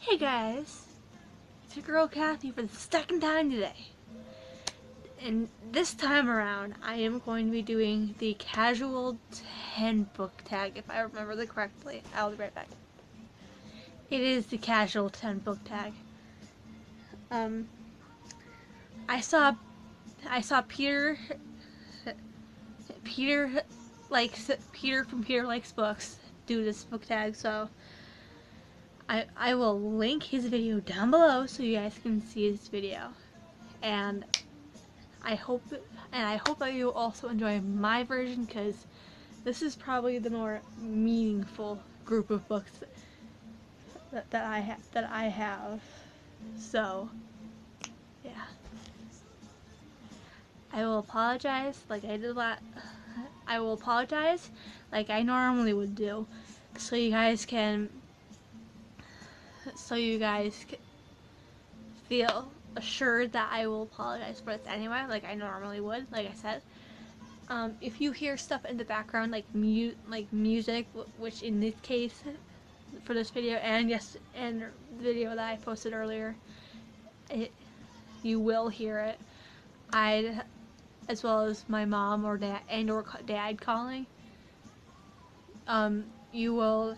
Hey guys, it's your girl Kathy for the second time today. And this time around, I am going to be doing the casual 10 book tag, if I remember the correctly. I'll be right back. It is the casual 10 book tag. Um, I saw Peter Peter from Peter Likes Books do this book tag, so I will link his video down below so you guys can see his video. And I hope that you also enjoy my version, because this is probably the more meaningful group of books that I have. So, yeah. I will apologize like I did I will apologize like I normally would do, so you guys can feel assured that I will apologize for this anyway, like I normally would, like I said. If you hear stuff in the background like music, which in this case for this video and the video that I posted earlier, you will hear it. As well as my mom or dad calling. You will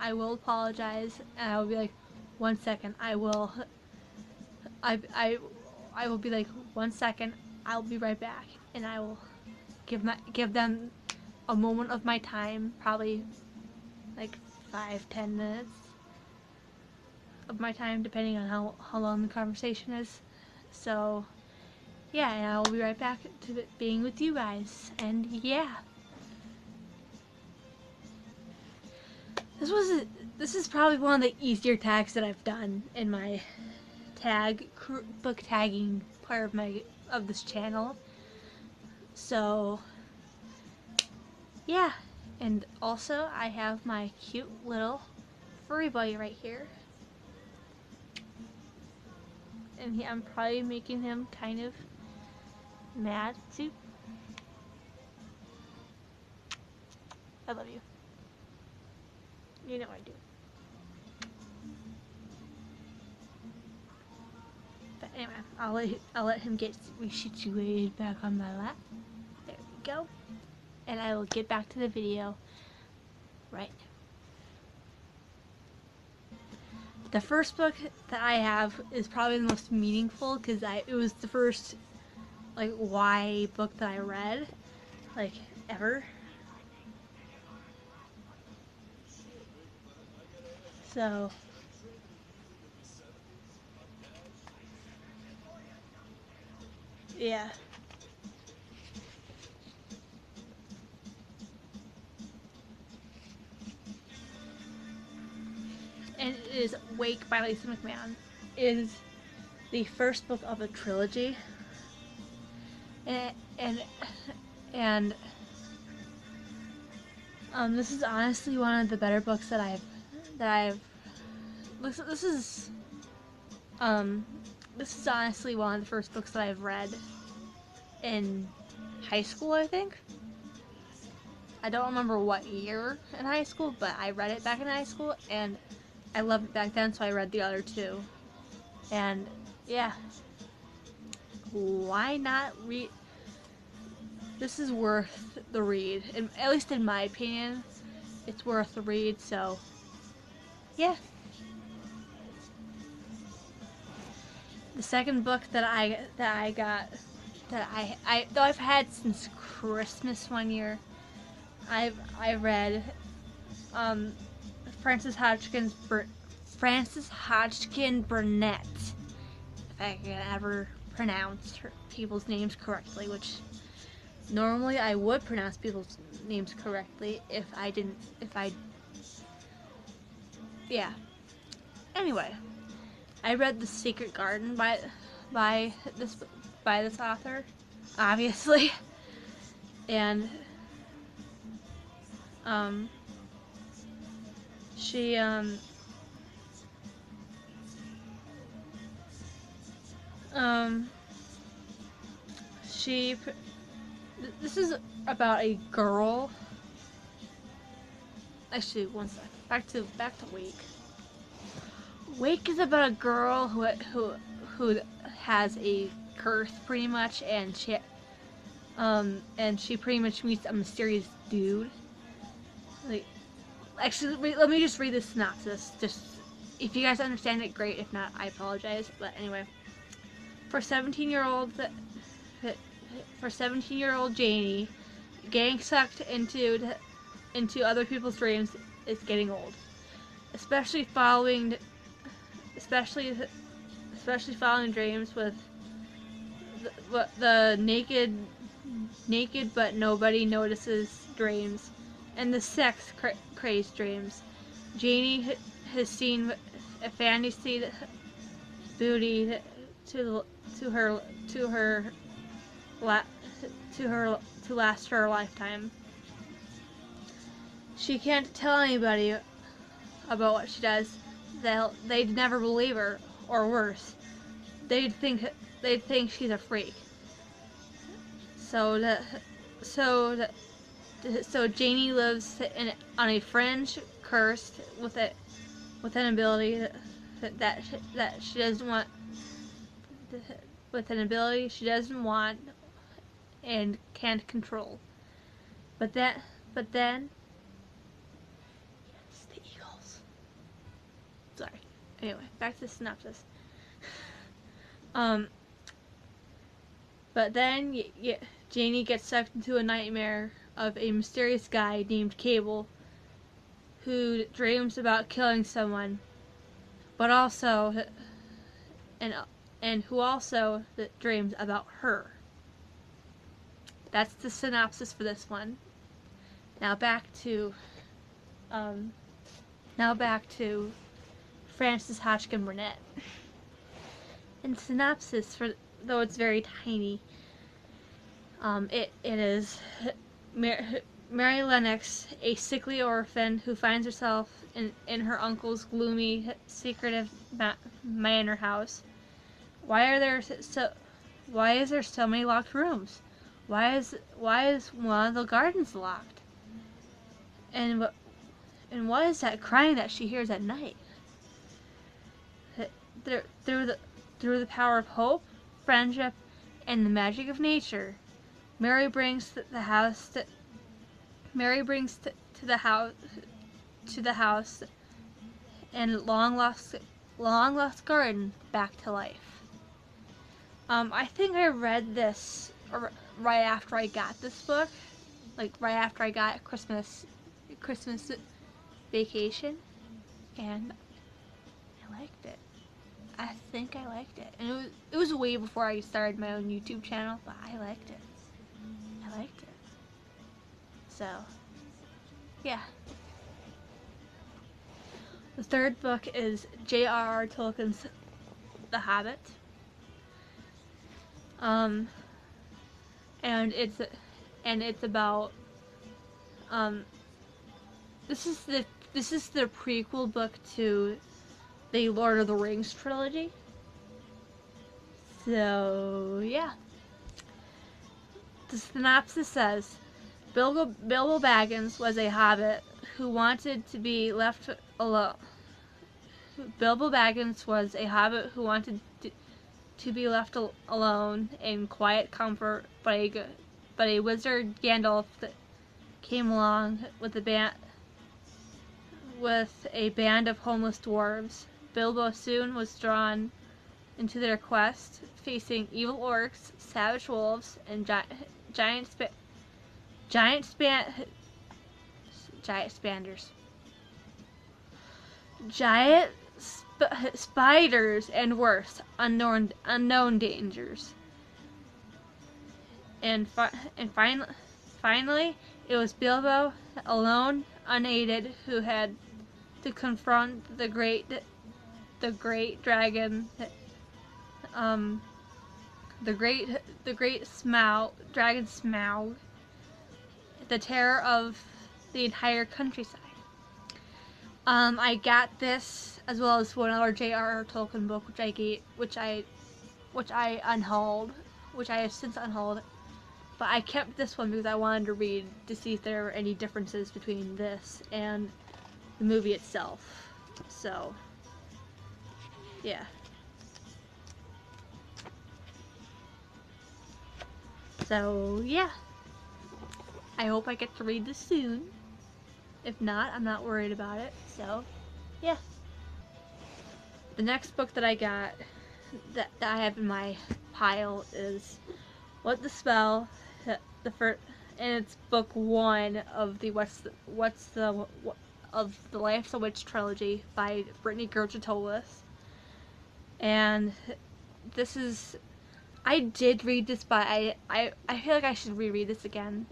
I will apologize, and I will be like, 1 second, I will be like, 1 second, I'll be right back, and I will give them a moment of my time, probably like 5-10 minutes of my time, depending on how long the conversation is. So yeah, and I will be right back to being with you guys. And yeah, this is probably one of the easier tags that I've done in my book tagging part of this channel. So yeah, and also I have my cute little furry buddy right here, and I'm probably making him kind of mad too. I love you. You know I do. But anyway, I'll let him get resituated back on my lap. There we go. And I will get back to the video right now. The first book that I have is probably the most meaningful, because it was the first like YA book that I read, like, ever. So yeah. And it is Wake by Lisa McMahon. It is the first book of a trilogy, and and this is honestly one of the better books that I've this is honestly one of the first books that I've read in high school, I think. I don't remember what year in high school, but I read it back in high school, and I loved it back then, so I read the other two. And yeah, why not read? This is worth the read, and at least in my opinion, it's worth the read. So yeah. The second book that I got, though I've had since Christmas one year, I read Frances Hodgkin Burnett, if I can ever pronounce people's names correctly, which normally I would pronounce people's names correctly yeah. Anyway, I read The Secret Garden by this author, obviously, and she this is about a girl. Actually, one sec. Back to Wake. Wake is about a girl who has a curse pretty much, and she pretty much meets a mysterious dude. Like, actually, let me just read the synopsis. Just if you guys understand it, great. If not, I apologize. But anyway, for 17-year-old Janie, getting sucked into other people's dreams is getting old, especially following dreams with the naked but nobody notices dreams, and the sex crazed dreams. Janie has seen a fantasy booty to last her lifetime. She can't tell anybody about what she does. They'd never believe her, or worse, they'd think she's a freak. So Janie lives on a fringe, cursed with an ability that she doesn't want, and can't control. But then, yes, the Eagles. Sorry. Anyway, back to the synopsis. But then Janie gets sucked into a nightmare of a mysterious guy named Cable, who dreams about killing someone, but also who also dreams about her. That's the synopsis for this one. Now back to Frances Hodgkin Burnett. In synopsis, though it's very tiny, it is Mary Lennox, a sickly orphan who finds herself in her uncle's gloomy, secretive manor house. Why is there so many locked rooms? Why is one of the gardens locked? And what is that crying that she hears at night? Through the power of hope, friendship, and the magic of nature, Mary brings the house and long lost garden back to life. I think I read this right after I got this book, like right after I got Christmas Vacation, and I liked it. I think I liked it, and it was way before I started my own YouTube channel, but I liked it. So, yeah. The third book is J.R.R. Tolkien's The Hobbit. And it's about this is the prequel book to the Lord of the Rings trilogy. So yeah. The synopsis says Bilbo Baggins was a hobbit who wanted to be left alone. Bilbo Baggins was a hobbit who wanted to be left alone in quiet comfort, but a wizard Gandalf came along with a band of homeless dwarves. Bilbo soon was drawn into their quest, facing evil orcs, savage wolves, and giant spiders, and worse, unknown dangers. And finally, it was Bilbo, alone, unaided, who had to confront the great dragon, dragon Smaug, the terror of the entire countryside. I got this as well as one other J.R.R. Tolkien book, which I have since unhauled. But I kept this one because I wanted to read to see if there were any differences between this and the movie itself. So, yeah. So, yeah. I hope I get to read this soon. If not, I'm not worried about it. So, yeah. The next book that I got, that I have in my pile, is What the Spell, the first, and it's book 1 of the of the Life's a Witch trilogy by Brittany Gergetolis. And this is, I did read this, but I feel like I should reread this again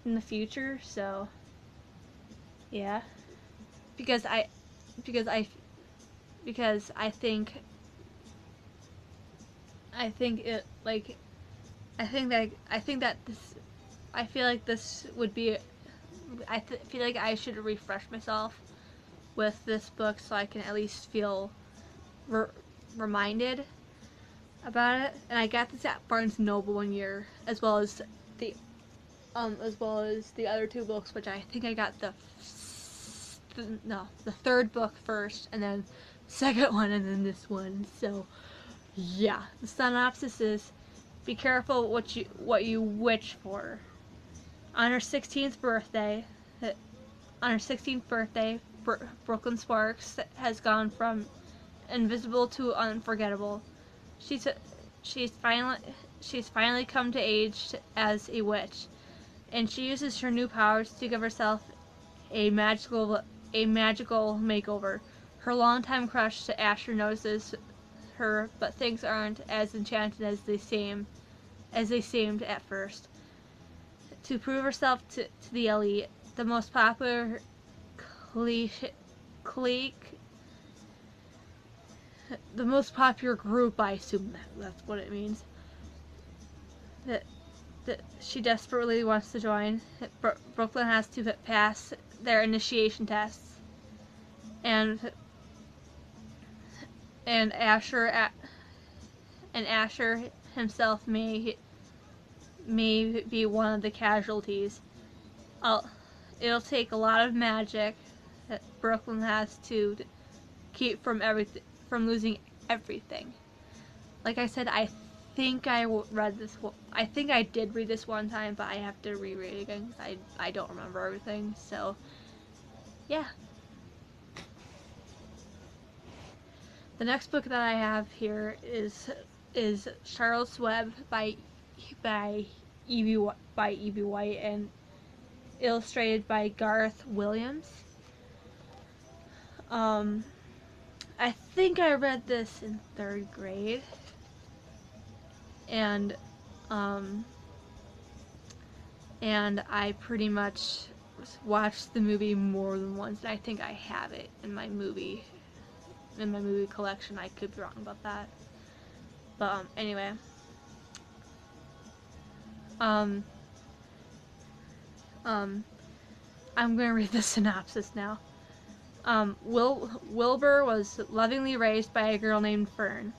in the future. So yeah, because I because I because I think it like I think that this I feel like this would be feel like I should refresh myself with this book so I can at least feel reminded about it. And I got this at Barnes Noble one year, as well as the other two books, which I think I got the third book first, and then the second one, and then this one. So yeah, the synopsis is: be careful what you wish for. On her 16th birthday, Brooklyn Sparks has gone from invisible to unforgettable. She's she's finally she's finally come to age as a witch, and she uses her new powers to give herself a magical makeover. Her longtime crush Asher notices her, but things aren't as enchanted as they seemed at first. To prove herself to the elite, the most popular clique, the most popular group, I assume that's what it means, that she desperately wants to join. Brooklyn has to pass their initiation tests, and Asher himself may be one of the casualties. It'll take a lot of magic that Brooklyn has to keep from losing everything. Like I said, I think I read this. I think I did read this one time, but I have to reread it again because I don't remember everything. So yeah. The next book that I have here is Charlotte's Web by Evie White and illustrated by Garth Williams. I think I read this in 3rd grade, and I pretty much watched the movie more than once. I think I have it in my movie collection. I could be wrong about that, but anyway. I'm gonna read the synopsis now. Wilbur was lovingly raised by a girl named Fern,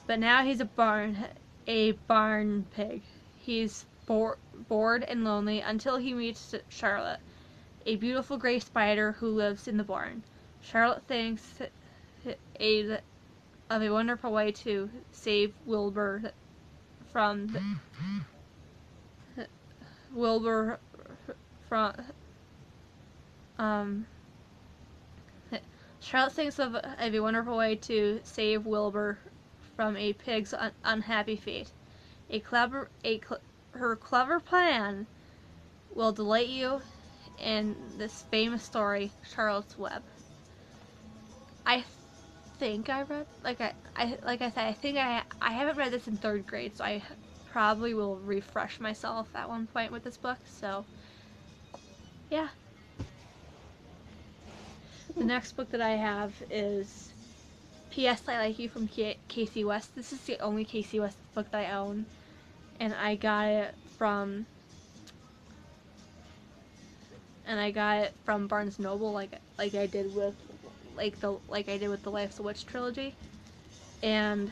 but now he's a barn pig. He's bored and lonely until he meets Charlotte, a beautiful gray spider who lives in the barn. Charlotte thinks of a wonderful way to save Wilbur from Charlotte thinks of a wonderful way to save Wilbur from a pig's unhappy fate. Her clever plan will delight you in this famous story, Charlotte's Web. I think I read, like I said, I think I haven't read this in 3rd grade, so I probably will refresh myself at one point with this book. So yeah. The next book that I have is P.S. I Like You from Casey West. This is the only Casey West book that I own, and I got it from Barnes Noble, like I did with the Life's a Witch trilogy, and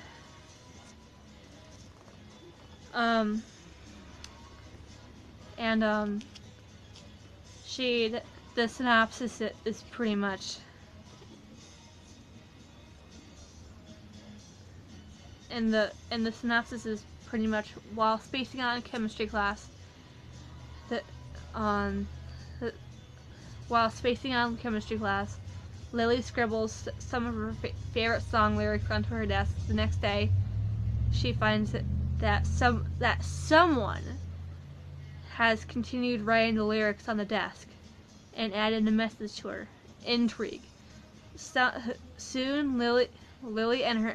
the synopsis is pretty much the synopsis is pretty much while spacing out in chemistry class, that while spacing out in chemistry class, Lily scribbles some of her favorite song lyrics onto her desk. The next day, she finds that someone has continued writing the lyrics on the desk and added a message to her. Intrigue. Soon, Lily and her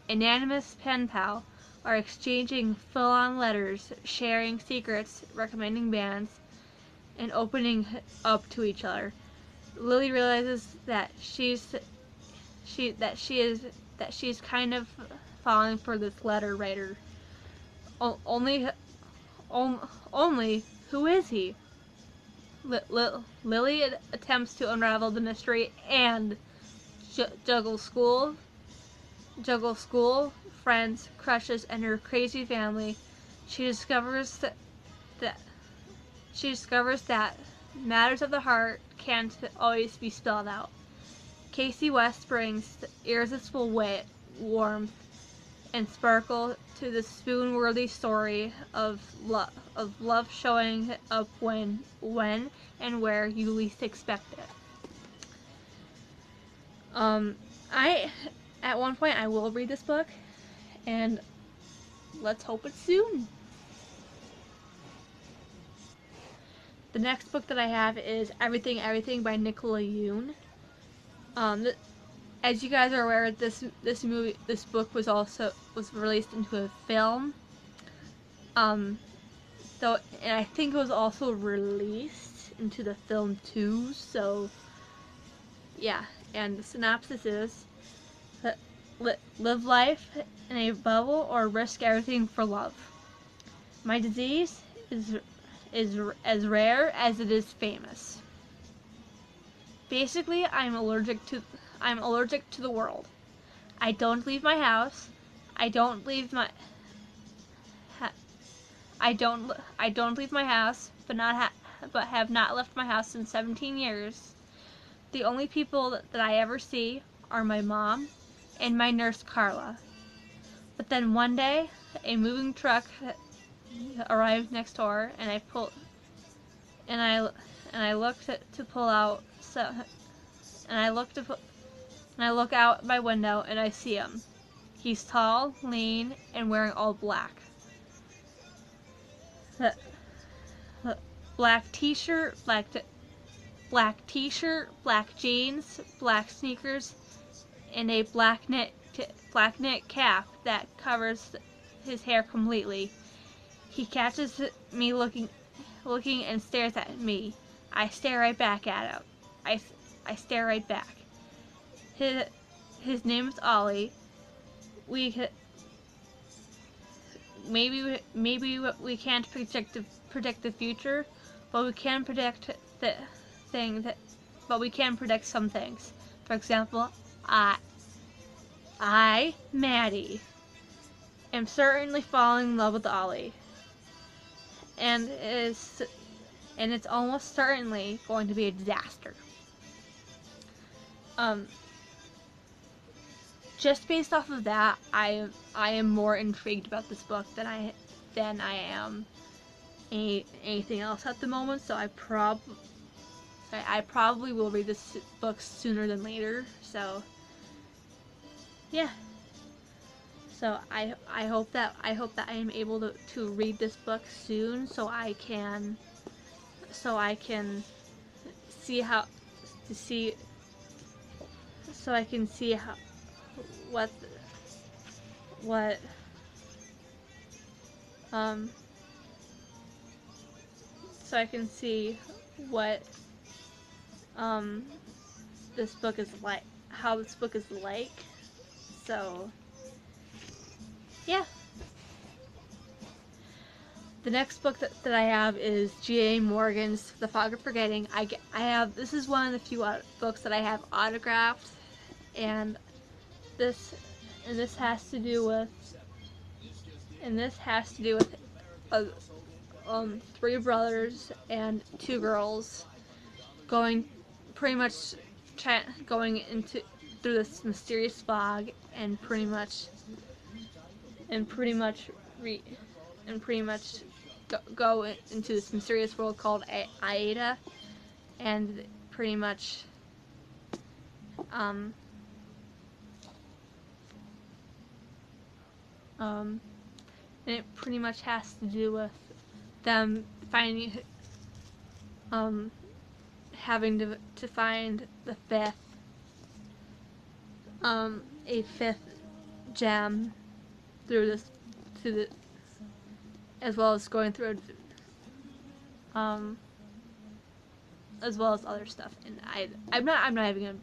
anonymous pen pal are exchanging full-on letters, sharing secrets, recommending bands, and opening up to each other. Lily realizes that she's kind of falling for this letter writer. Only, who is he? Lily attempts to unravel the mystery and juggle school, friends, crushes, and her crazy family. She discovers that matters of the heart can't always be spelled out. Casey West brings irresistible wit, warmth, and sparkle to the spoon-worthy story of love showing up when and where you least expect it. At one point I will read this book, and let's hope it's soon. The next book that I have is Everything Everything by Nicola Yoon. As you guys are aware, this book was released into a film. And I think it was also released into the film too. So yeah, and the synopsis is: live life in a bubble or risk everything for love. My disease is as rare as it is famous. Basically, I'm allergic to the world. I don't leave my house. I don't leave my house, but have not left my house in 17 years. The only people that I ever see are my mom and my nurse Carla. But then one day, a moving truck arrived next door, and I looked to pull out. And I look out my window and I see him. He's tall, lean, and wearing all black. Black t-shirt, black jeans, black sneakers, and a black knit cap that covers his hair completely. He catches me looking and stares at me. I stare right back at him. I stare right back. His name is Ollie. Maybe we can't predict the future, but we can predict some things. For example, I, Maddie, am certainly falling in love with Ollie, and it's almost certainly going to be a disaster. Just based off of that, I am more intrigued about this book than I am anything else at the moment. So I probably will read this book sooner than later. So yeah. So I hope that I am able to read this book soon, so I can see how what so I can see what this book is like, how this book is like. So yeah. The next book that I have is G.A. Morgan's The Fog of Forgetting. This is one of the few books that I have autographed, and this has to do with three brothers and two girls going through this mysterious fog and pretty much and pretty much go into this mysterious world called Aida, and pretty much and it pretty much has to do with them finding having to find the a fifth gem through the as well as going through as well as other stuff. And I'm not even gonna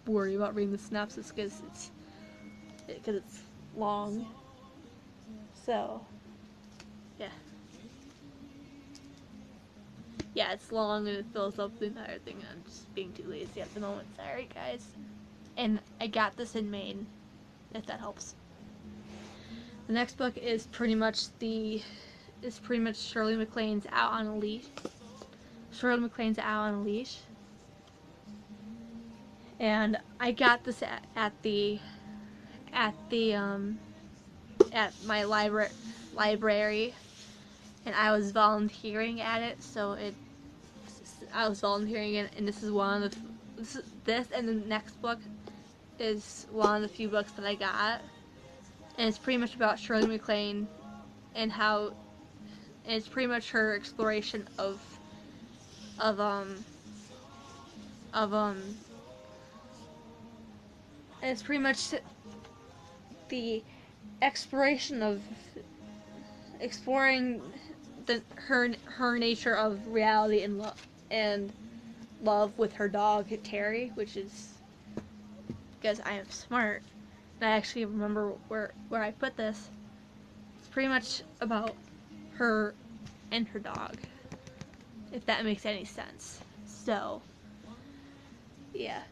worry about reading the synopsis because it's long. So yeah, it's long and it fills up the entire thing. And I'm just being too lazy at the moment. Sorry, guys. And I got this in Maine, if that helps. The next book is pretty much Shirley MacLaine's Out on a Leash. Shirley MacLaine's Out on a Leash. And I got this at my library, and I was volunteering at it, so I was volunteering it, and this is one of the this and the next book is one of the few books that I got, and it's pretty much about Shirley MacLaine and it's pretty much her exploration of and it's pretty much the exploration of exploring her nature of reality and love with her dog Terry, which is because I am smart and I actually remember where I put this. It's pretty much about her and her dog, if that makes any sense. So yeah,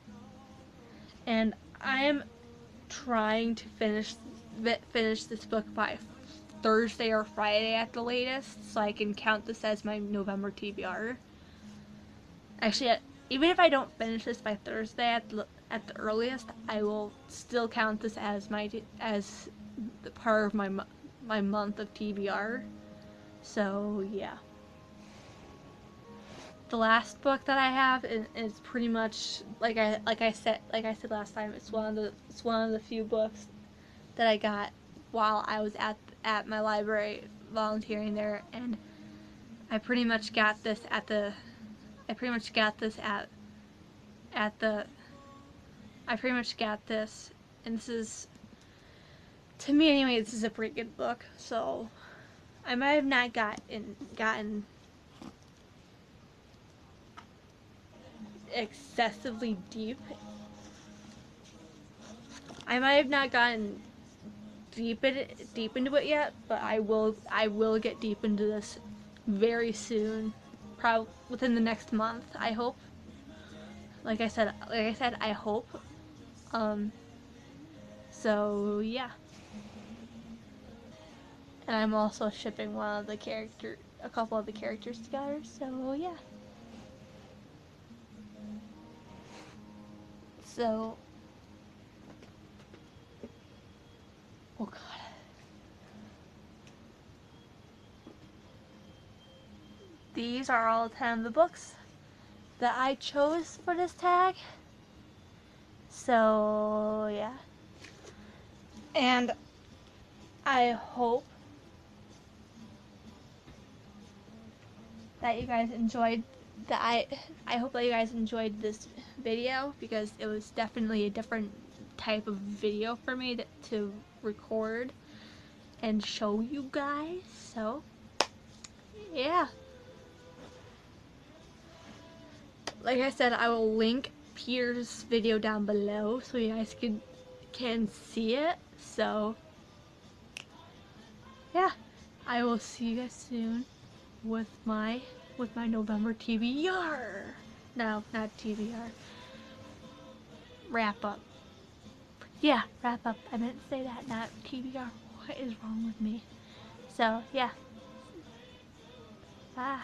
and I am trying to finish this book by Thursday or Friday at the latest, so I can count this as my November TBR. Actually, even if I don't finish this by Thursday at the earliest, I will still count this as the part of my month of TBR. So yeah. The last book that I have is pretty much like I said last time. It's one of the few books that I got while I was at my library volunteering there, and I pretty much got this and this is, to me anyway, this is a pretty good book. So I might have not gotten excessively deep. I might have not gotten deep into it yet, but I will get deep into this very soon, probably within the next month, I hope. Like I said, I hope. So yeah. And I'm also shipping a couple of the characters together. So yeah. So, oh god. These are all 10 of the books that I chose for this tag. So, yeah. And I hope that you guys enjoyed I hope that you guys enjoyed this video, because it was definitely a different type of video for me to record and show you guys. So yeah, like I said, I will link Peter's video down below so you guys can see it. So yeah, I will see you guys soon with my November TBR. No, not TBR. Wrap up. Yeah, wrap up. I meant to say that, not TBR. What is wrong with me? So, yeah. Bye.